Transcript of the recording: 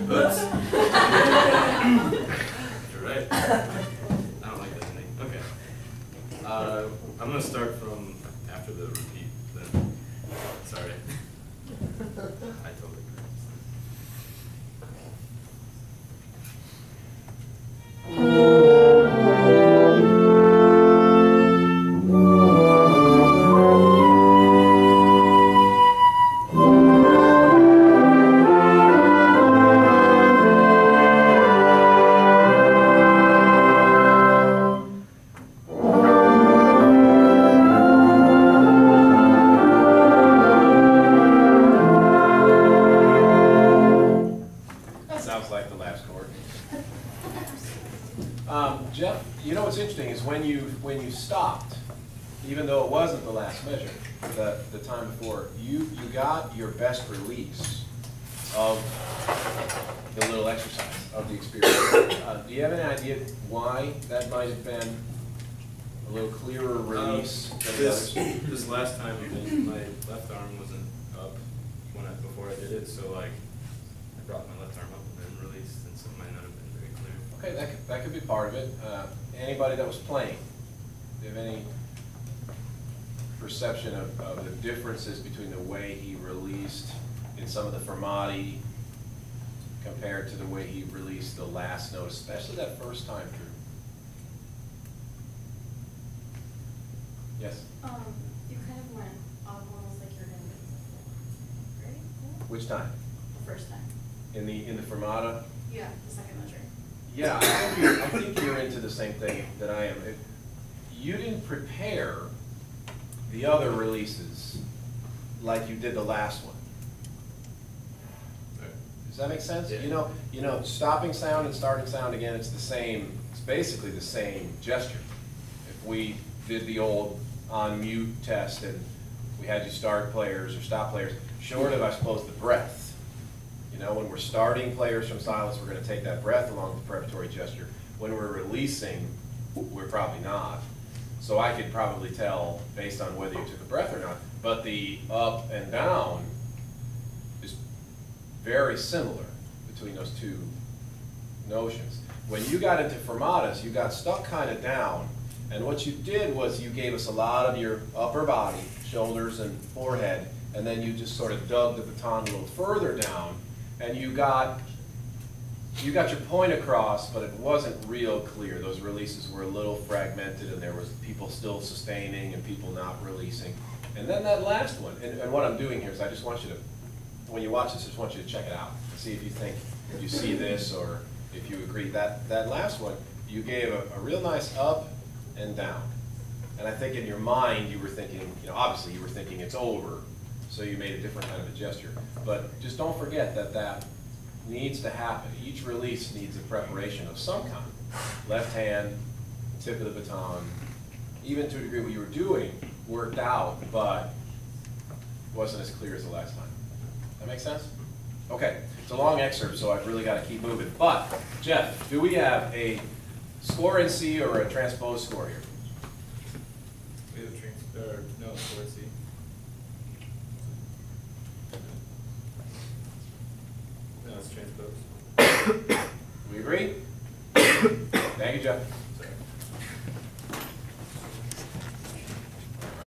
Oops. You're right. I don't like that name. Okay. I'm going to start from after the repeat then. Sorry. I totally agree. Jeff, you know what's interesting is when you stopped, even though it wasn't the last measure, the time before, you got your best release of the little exercise, of the experience. Do you have any idea why that might have been a little clearer release than the others? This last time, my left arm wasn't up before I did it, so like I brought my left arm up and then released, and so it might not have been very clear. Okay, that could be part of it. Anybody that was playing, do you have any perception of the differences between the way he released in some of the fermati compared to the way he released the last note, especially that first time through? Yes? You kind of went off almost like you're going to right? Yeah. Which time? The first time. In the fermata? Yeah, the second measure. Yeah, I think you're into the same thing that I am. You didn't prepare the other releases like you did the last one. Does that make sense? Yeah. You know, stopping sound and starting sound, again, it's the same. It's basically the same gesture. If we did the old on mute test and we had you start players or stop players, short of, I suppose, the breath. You know, when we're starting players from silence, we're going to take that breath along with the preparatory gesture. When we're releasing, we're probably not. So I could probably tell based on whether you took a breath or not. But the up and down is very similar between those two notions. When you got into fermatas, you got stuck kind of down, and what you did was you gave us a lot of your upper body, shoulders and forehead, and then you just sort of dug the baton a little further down, and you got your point across, but it wasn't real clear. Those releases were a little fragmented, and there was people still sustaining and people not releasing. And then that last one, and what I'm doing here is I just want you to, when you watch this, I just want you to check it out and see if you think you see this or if you agree. That last one, you gave a real nice up and down. And I think in your mind you were thinking, obviously you were thinking it's over, so you made a different kind of a gesture. But just don't forget that needs to happen. Each release needs a preparation of some kind. Left hand, tip of the baton, even to a degree what you were doing worked out, but wasn't as clear as the last time. That make sense? Okay, it's a long excerpt, so I've really got to keep moving. But, Jeff, do we have a score in C or a transpose score here? We have no, score in C. No, it's transpose.